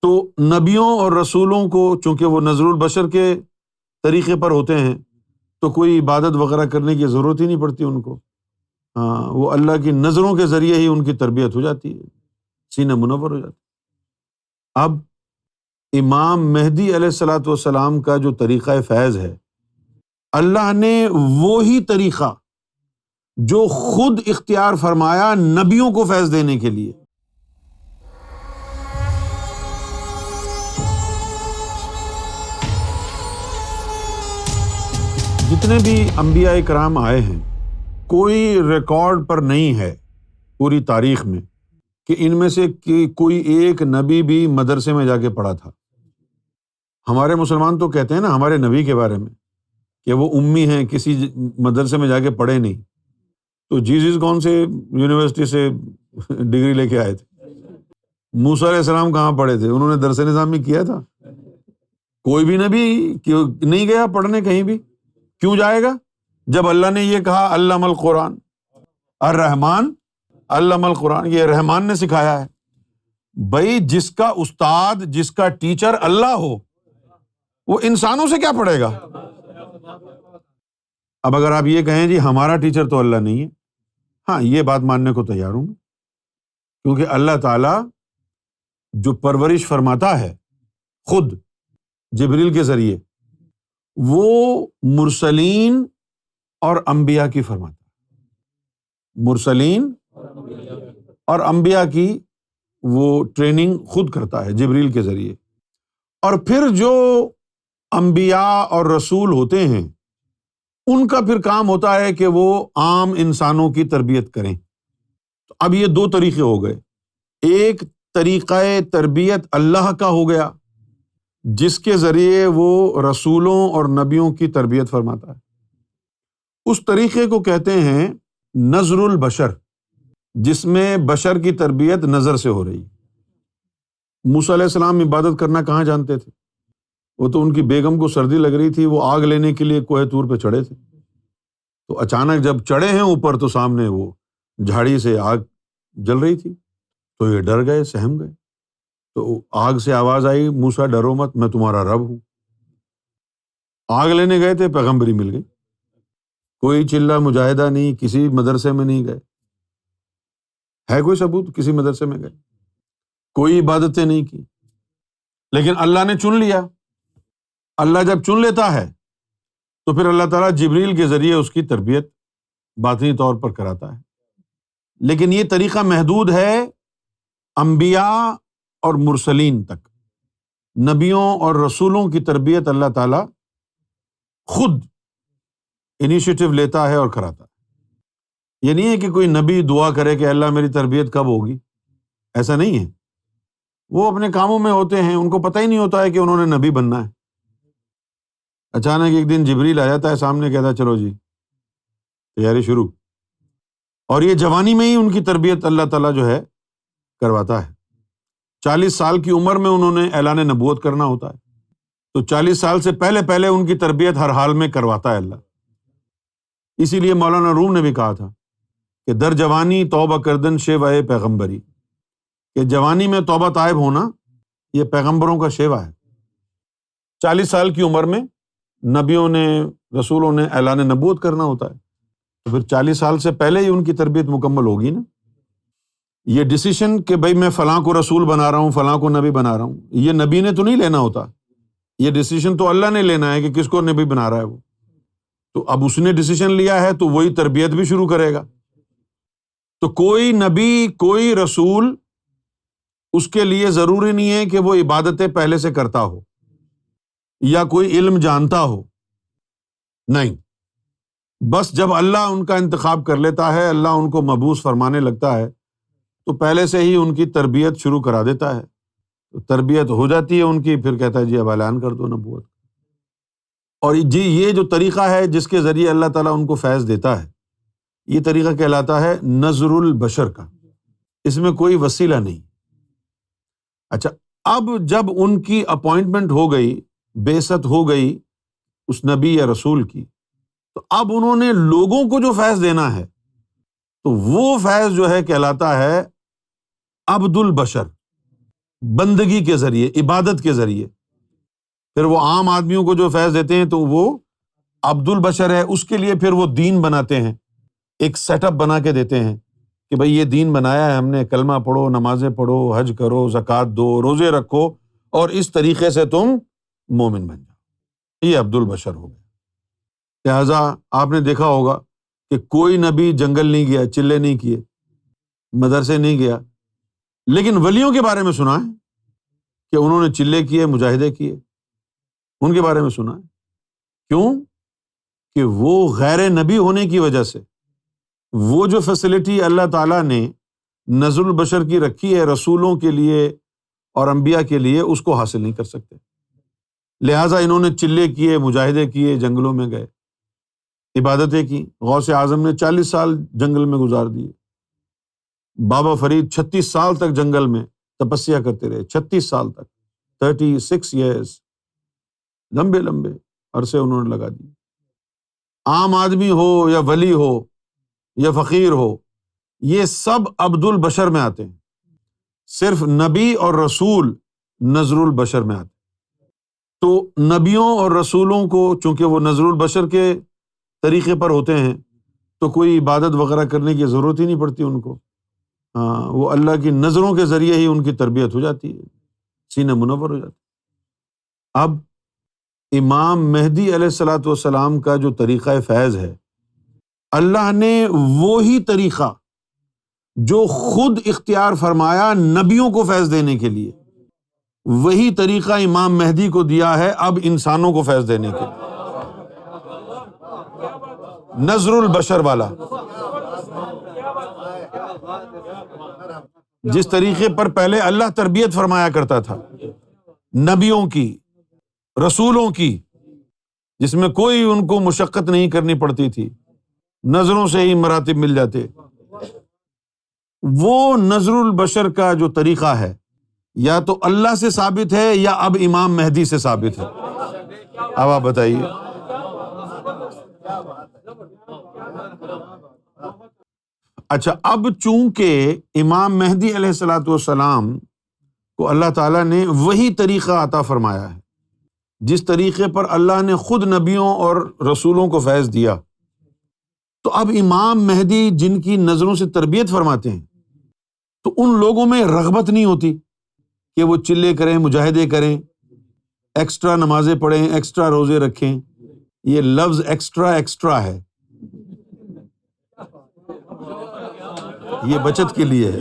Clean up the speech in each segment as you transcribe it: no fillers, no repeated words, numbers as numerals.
تو نبیوں اور رسولوں کو چونکہ وہ نظر البشر کے طریقے پر ہوتے ہیں تو کوئی عبادت وغیرہ کرنے کی ضرورت ہی نہیں پڑتی ان کو. ہاں، وہ اللہ کی نظروں کے ذریعے ہی ان کی تربیت ہو جاتی ہے، سینہ منور ہو جاتا ہے. اب امام مہدی علیہ الصلوۃ والسلام کا جو طریقہ فیض ہے، اللہ نے وہی طریقہ جو خود اختیار فرمایا نبیوں کو فیض دینے کے لیے. جتنے بھی انبیاء کرام آئے ہیں، کوئی ریکارڈ پر نہیں ہے پوری تاریخ میں کہ ان میں سے کوئی ایک نبی بھی مدرسے میں جا کے پڑھا تھا. ہمارے مسلمان تو کہتے ہیں نا ہمارے نبی کے بارے میں کہ وہ امی ہیں، کسی مدرسے میں جا کے پڑھے نہیں. تو جیسس کون سے یونیورسٹی سے ڈگری لے کے آئے تھے؟ موسیٰ علیہ السلام کہاں پڑھے تھے؟ انہوں نے درس نظامی کیا تھا؟ کوئی بھی نبی نہیں گیا پڑھنے کہیں بھی. کیوں جائے گا جب اللہ نے یہ کہا علم القرآن، الرحمن علم القرآن، یہ رحمان نے سکھایا ہے. بھائی جس کا استاد، جس کا ٹیچر اللہ ہو، وہ انسانوں سے کیا پڑھے گا؟ اب اگر آپ یہ کہیں جی ہمارا ٹیچر تو اللہ نہیں ہے، ہاں یہ بات ماننے کو تیار ہوں، کیونکہ اللہ تعالیٰ جو پرورش فرماتا ہے خود جبریل کے ذریعے، وہ مرسلین اور انبیاء کی فرماتا ہے. مرسلین اور انبیاء کی وہ ٹریننگ خود کرتا ہے جبریل کے ذریعے. اور پھر جو انبیاء اور رسول ہوتے ہیں ان کا پھر کام ہوتا ہے کہ وہ عام انسانوں کی تربیت کریں. تو اب یہ دو طریقے ہو گئے. ایک طریقہ تربیت اللہ کا ہو گیا جس کے ذریعے وہ رسولوں اور نبیوں کی تربیت فرماتا ہے. اس طریقے کو کہتے ہیں نظر البشر، جس میں بشر کی تربیت نظر سے ہو رہی. موسیٰ علیہ السلام عبادت کرنا کہاں جانتے تھے؟ وہ تو ان کی بیگم کو سردی لگ رہی تھی، وہ آگ لینے کے لیے کوہ طور پہ چڑھے تھے. تو اچانک جب چڑھے ہیں اوپر تو سامنے وہ جھاڑی سے آگ جل رہی تھی، تو یہ ڈر گئے، سہم گئے. تو آگ سے آواز آئی موسیٰ ڈرو مت، میں تمہارا رب ہوں. آگ لینے گئے تھے، پیغمبری مل گئی. کوئی چلہ مجاہدہ نہیں، کسی مدرسے میں نہیں گئے. ہے کوئی ثبوت کسی مدرسے میں گئے؟ کوئی عبادتیں نہیں کی. لیکن اللہ نے چن لیا. اللہ جب چن لیتا ہے تو پھر اللہ تعالیٰ جبریل کے ذریعے اس کی تربیت باطنی طور پر کراتا ہے. لیکن یہ طریقہ محدود ہے انبیاء اور مرسلین تک. نبیوں اور رسولوں کی تربیت اللہ تعالیٰ خود انیشیٹو لیتا ہے اور کراتا ہے. یہ نہیں ہے کہ کوئی نبی دعا کرے کہ اللہ میری تربیت کب ہوگی، ایسا نہیں ہے. وہ اپنے کاموں میں ہوتے ہیں، ان کو پتہ ہی نہیں ہوتا ہے کہ انہوں نے نبی بننا ہے. اچانک ایک دن جبریل آ جاتا ہے سامنے، کہتا ہے چلو جی تیاری شروع. اور یہ جوانی میں ہی ان کی تربیت اللہ تعالیٰ جو ہے کرواتا ہے. 40 سال کی عمر میں انہوں نے اعلان نبوت کرنا ہوتا ہے، تو 40 سال سے پہلے ان کی تربیت ہر حال میں کرواتا ہے اللہ. اسی لیے مولانا روم نے بھی کہا تھا کہ در جوانی توبہ کردن شیوہ پیغمبری، کہ جوانی میں توبہ طائب ہونا یہ پیغمبروں کا شیوا ہے. 40 سال کی عمر میں نبیوں نے، رسولوں نے اعلان نبوت کرنا ہوتا ہے، تو پھر 40 سال سے پہلے ہی ان کی تربیت مکمل ہوگی نا. یہ ڈیسیشن کہ بھائی میں فلاں کو رسول بنا رہا ہوں، فلاں کو نبی بنا رہا ہوں، یہ نبی نے تو نہیں لینا ہوتا. یہ ڈیسیشن تو اللہ نے لینا ہے کہ کس کو نبی بنا رہا ہے وہ. تو اب اس نے ڈیسیشن لیا ہے تو وہی تربیت بھی شروع کرے گا. تو کوئی نبی، کوئی رسول، اس کے لیے ضروری نہیں ہے کہ وہ عبادتیں پہلے سے کرتا ہو یا کوئی علم جانتا ہو. نہیں، بس جب اللہ ان کا انتخاب کر لیتا ہے، اللہ ان کو مبعوث فرمانے لگتا ہے تو پہلے سے ہی ان کی تربیت شروع کرا دیتا ہے. تو تربیت ہو جاتی ہے ان کی، پھر کہتا ہے جی اب اعلان کر دو نبوت. اور جی یہ جو طریقہ ہے جس کے ذریعے اللہ تعالیٰ ان کو فیض دیتا ہے، یہ طریقہ کہلاتا ہے نظر البشر کا. اس میں کوئی وسیلہ نہیں. اچھا، اب جب ان کی اپوائنٹمنٹ ہو گئی، بعثت ہو گئی اس نبی یا رسول کی، تو اب انہوں نے لوگوں کو جو فیض دینا ہے تو وہ فیض جو ہے کہلاتا ہے عبد البشر. بندگی کے ذریعے، عبادت کے ذریعے۔ پھر وہ عام آدمیوں کو جو فیض دیتے ہیں تو وہ عبد البشر ہے، اس کے لیے پھر وہ دین بناتے ہیں، ایک سیٹ اپ بنا کے دیتے ہیں کہ بھئی یہ دین بنایا ہے ہم نے، کلمہ پڑھو، نمازیں پڑھو، حج کرو، زکوٰۃ دو، روزے رکھو، اور اس طریقے سے تم مومن بن جاؤ۔ یہ عبد البشر ہو گیا۔ لہٰذا آپ نے دیکھا ہوگا کہ کوئی نبی جنگل نہیں گیا، چلے نہیں کیے، مدرسے نہیں گیا، لیکن ولیوں کے بارے میں سنا ہے کہ انہوں نے چلے کیے، مجاہدے کیے، ان کے بارے میں سنا ہے۔ کیوں؟ کہ وہ غیر نبی ہونے کی وجہ سے وہ جو فیسلٹی اللہ تعالیٰ نے نذر البشر کی رکھی ہے رسولوں کے لیے اور انبیاء کے لیے، اس کو حاصل نہیں کر سکتے۔ لہٰذا انہوں نے چلے کیے، مجاہدے کیے، جنگلوں میں گئے، عبادتیں کی۔ غوث اعظم نے 40 سال جنگل میں گزار دیے، بابا فرید 36 سال تک جنگل میں تپسیا کرتے رہے، 36 سال تک، 36 ایئرس، لمبے لمبے عرصے انہوں نے لگا دیے۔ عام آدمی ہو یا ولی ہو یا فقیر ہو، یہ سب عبد البشر میں آتے ہیں، صرف نبی اور رسول نذر البشر میں آتے ہیں۔ تو نبیوں اور رسولوں کو چونکہ وہ نذر البشر کے طریقے پر ہوتے ہیں تو کوئی عبادت وغیرہ کرنے کی ضرورت ہی نہیں پڑتی ان کو، وہ اللہ کی نظروں کے ذریعے ہی ان کی تربیت ہو جاتی ہے، سینہ منور ہو جاتا ہے۔ اب امام مہدی علیہ الصلوۃ والسلام کا جو طریقہ فیض ہے، اللہ نے وہی طریقہ جو خود اختیار فرمایا نبیوں کو فیض دینے کے لیے، وہی طریقہ امام مہدی کو دیا ہے اب انسانوں کو فیض دینے کے لیے، نذر البشر والا۔ جس طریقے پر پہلے اللہ تربیت فرمایا کرتا تھا نبیوں کی، رسولوں کی، جس میں کوئی ان کو مشقت نہیں کرنی پڑتی تھی، نظروں سے ہی مراتب مل جاتے، وہ نذر البشر کا جو طریقہ ہے یا تو اللہ سے ثابت ہے یا اب امام مہدی سے ثابت ہے؟ اب آپ بتائیے۔ اچھا، اب چونکہ امام مہدی علیہ الصلوۃ والسلام کو اللہ تعالیٰ نے وہی طریقہ عطا فرمایا ہے جس طریقے پر اللہ نے خود نبیوں اور رسولوں کو فیض دیا، تو اب امام مہدی جن کی نظروں سے تربیت فرماتے ہیں تو ان لوگوں میں رغبت نہیں ہوتی کہ وہ چلے کریں، مجاہدے کریں، ایکسٹرا نمازیں پڑھیں، ایکسٹرا روزے رکھیں۔ یہ لفظ ایکسٹرا ہے، یہ بچت کے لیے ہے۔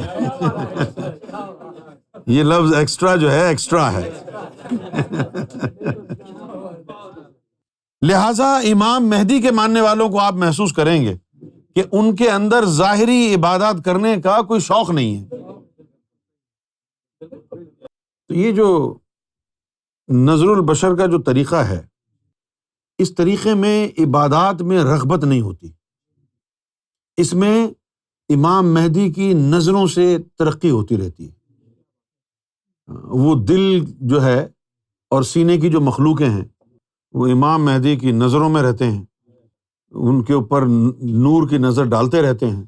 یہ لفظ ایکسٹرا جو ہے ایکسٹرا ہے۔ لہٰذا امام مہدی کے ماننے والوں کو آپ محسوس کریں گے کہ ان کے اندر ظاہری عبادات کرنے کا کوئی شوق نہیں ہے۔ تو یہ جو نذر البشر کا جو طریقہ ہے، اس طریقے میں عبادات میں رغبت نہیں ہوتی، اس میں امام مہدی کی نظروں سے ترقی ہوتی رہتی ہے۔ وہ دل جو ہے اور سینے کی جو مخلوقیں ہیں وہ امام مہدی کی نظروں میں رہتے ہیں، ان کے اوپر نور کی نظر ڈالتے رہتے ہیں،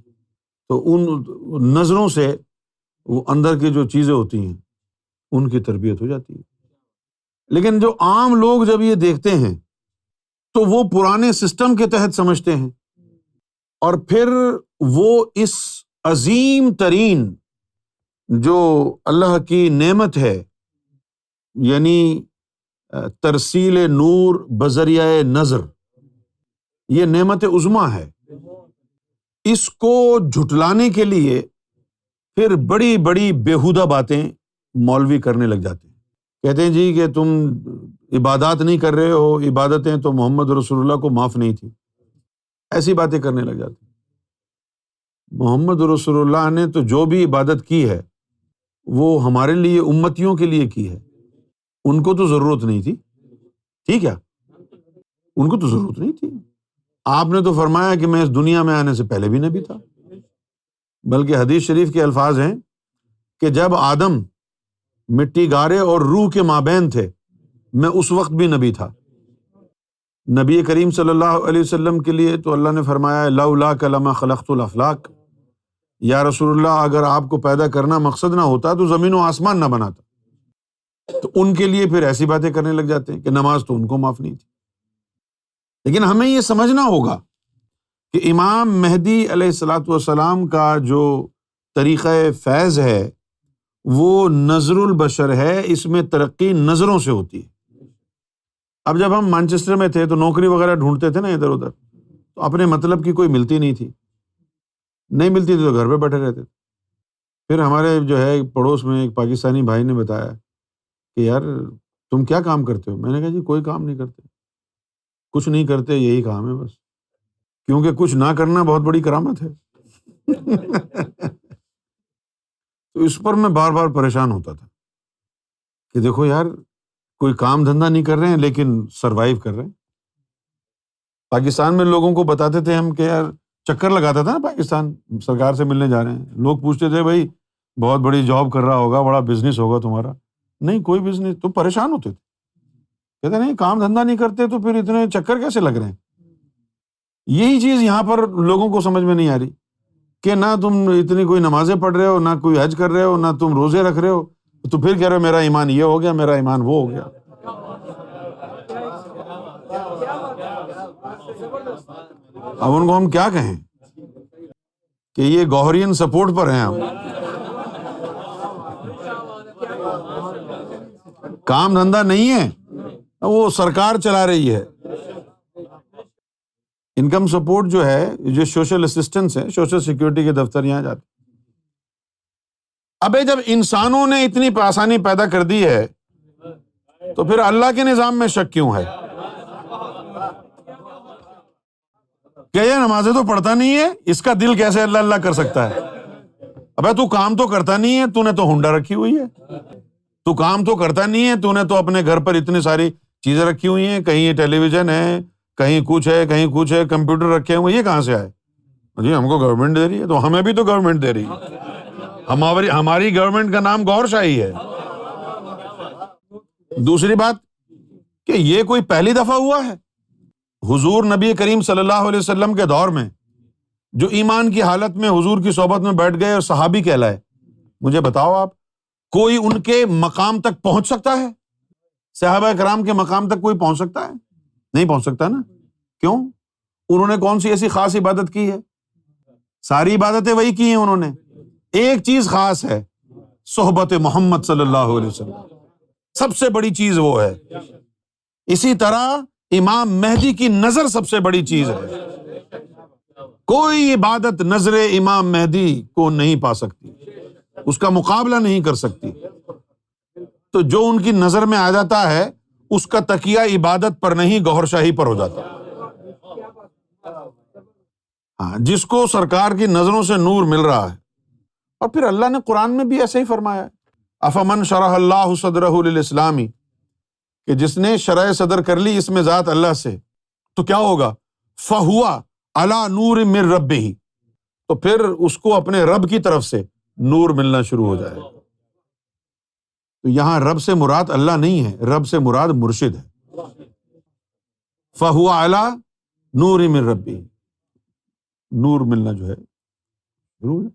تو ان نظروں سے وہ اندر کی جو چیزیں ہوتی ہیں ان کی تربیت ہو جاتی ہے۔ لیکن جو عام لوگ جب یہ دیکھتے ہیں تو وہ پرانے سسٹم کے تحت سمجھتے ہیں، اور پھر وہ اس عظیم ترین جو اللہ کی نعمت ہے، یعنی ترسیل نور بذریعہ نظر، یہ نعمت عظمیٰ ہے، اس کو جھٹلانے کے لیے پھر بڑی بڑی بیہودہ باتیں مولوی کرنے لگ جاتے ہیں۔ کہتے ہیں جی کہ تم عبادات نہیں کر رہے ہو، عبادتیں تو محمد رسول اللہ کو معاف نہیں تھی، ایسی باتیں کرنے لگ جاتے ہیں۔ محمد رسول اللہ نے تو جو بھی عبادت کی ہے وہ ہمارے لیے، امتیوں کے لیے کی ہے، ان کو تو ضرورت نہیں تھی، ٹھیک ہے، ان کو تو ضرورت نہیں تھی۔ آپ نے تو فرمایا کہ میں اس دنیا میں آنے سے پہلے بھی نبی تھا، بلکہ حدیث شریف کے الفاظ ہیں کہ جب آدم مٹی گارے اور روح کے مابین تھے میں اس وقت بھی نبی تھا۔ نبی کریم صلی اللہ علیہ وسلم کے لیے تو اللہ نے فرمایا لولاک لما خلقت الافلاک، یا رسول اللہ اگر آپ کو پیدا کرنا مقصد نہ ہوتا تو زمین و آسمان نہ بناتا۔ تو ان کے لیے پھر ایسی باتیں کرنے لگ جاتے ہیں کہ نماز تو ان کو معاف نہیں تھی۔ لیکن ہمیں یہ سمجھنا ہوگا کہ امام مہدی علیہ الصلاۃ والسلام کا جو طریقہ فیض ہے وہ نظر البشر ہے، اس میں ترقی نظروں سے ہوتی ہے۔ اب جب ہم مانچسٹر میں تھے تو نوکری وغیرہ ڈھونڈتے تھے نا ادھر ادھر، تو اپنے مطلب کی کوئی ملتی نہیں تھی، نہیں ملتی تھی تو گھر پہ بیٹھے رہتے تھے۔ پھر ہمارے جو ہے پڑوس میں ایک پاکستانی بھائی نے بتایا کہ یار تم کیا کام کرتے ہو؟ میں نے کہا جی کوئی کام نہیں کرتے، کچھ نہیں کرتے، یہی کام ہے بس، کیونکہ کچھ نہ کرنا بہت بڑی کرامت ہے۔ تو اس پر میں بار بار پریشان ہوتا تھا کہ دیکھو یار کوئی کام دھندا نہیں کر رہے ہیں لیکن سروائیو کر رہے ہیں۔ پاکستان میں لوگوں کو بتاتے تھے ہم کہ یار چکر لگاتا تھا نا پاکستان، سرکار سے ملنے جا رہے ہیں، لوگ پوچھتے تھے بھائی بہت بڑی جاب کر رہا ہوگا، بڑا بزنس ہوگا تمہارا، نہیں کوئی بزنس، تو پریشان ہوتے تھے، کہتے نہیں کام دھندا نہیں کرتے تو پھر اتنے چکر کیسے لگ رہے ہیں۔ یہی چیز یہاں پر لوگوں کو سمجھ میں نہیں آ رہی کہ نہ تم اتنی کوئی نمازیں پڑھ رہے ہو، نہ کوئی حج کر رہے ہو، نہ تم روزے رکھ رہے ہو، تو پھر کہہ رہے ہو میرا ایمان یہ ہو گیا، میرا ایمان وہ ہو گیا۔ اب ان کو ہم کیا کہیں کہ یہ گوہرین سپورٹ پر ہیں، ہم کام دھندا نہیں ہے، وہ سرکار چلا رہی ہے۔ انکم سپورٹ جو ہے، جو سوشل اسسٹنس ہے، سوشل سیکورٹی کے دفتر یہاں جاتے۔ ابے جب انسانوں نے اتنی آسانی پیدا کر دی ہے تو پھر اللہ کے نظام میں شک کیوں ہے؟ کہ یہ نمازیں تو پڑھتا نہیں ہے، اس کا دل کیسے اللہ اللہ کر سکتا ہے؟ ابے تو کام تو کرتا نہیں ہے، تو نے تو ہونڈا رکھی ہوئی ہے، تو کام تو کرتا نہیں ہے، تو نے تو اپنے گھر پر اتنی ساری چیزیں رکھی ہوئی ہیں، کہیں ٹیلی ویژن ہے، کہیں کچھ ہے، کہیں کچھ ہے، کمپیوٹر رکھے ہوئے، یہ کہاں سے آئے؟ جی ہم کو گورنمنٹ دے رہی ہے، تو ہمیں بھی تو گورنمنٹ دے رہی ہے، ہماری گورنمنٹ کا نام گور شاہی ہے۔ دوسری بات کہ یہ کوئی پہلی دفعہ ہوا ہے؟ حضور نبی کریم صلی اللہ علیہ وسلم کے دور میں جو ایمان کی حالت میں حضور کی صحبت میں بیٹھ گئے اور صحابی کہلائے، مجھے بتاؤ آپ کوئی ان کے مقام تک پہنچ سکتا ہے؟ صحابہ کرام کے مقام تک کوئی پہنچ سکتا ہے؟ نہیں پہنچ سکتا نا۔ کیوں؟ انہوں نے کون سی ایسی خاص عبادت کی ہے؟ ساری عبادتیں وہی کی ہیں انہوں نے، ایک چیز خاص ہے، صحبت محمد صلی اللہ علیہ وسلم، سب سے بڑی چیز وہ ہے۔ اسی طرح امام مہدی کی نظر سب سے بڑی چیز ہے، کوئی عبادت نظر امام مہدی کو نہیں پا سکتی، اس کا مقابلہ نہیں کر سکتی۔ تو جو ان کی نظر میں آ جاتا ہے اس کا تکیہ عبادت پر نہیں گوہر شاہی پر ہو جاتا۔ ہاں، جس کو سرکار کی نظروں سے نور مل رہا ہے۔ اور پھر اللہ نے قرآن میں بھی ایسے ہی فرمایا ہے، افمن شرح اللہ صدرہ للاسلام، کہ جس نے شرح صدر کر لی اس میں ذات اللہ سے، تو کیا ہوگا؟ فہو علی نور من ربہ، تو پھر اس کو اپنے رب کی طرف سے نور ملنا شروع ہو جائے۔ تو یہاں رب سے مراد اللہ نہیں ہے، رب سے مراد مرشد ہے۔ فہو علی نور من ربہ، نور ملنا جو ہے شروع ہے۔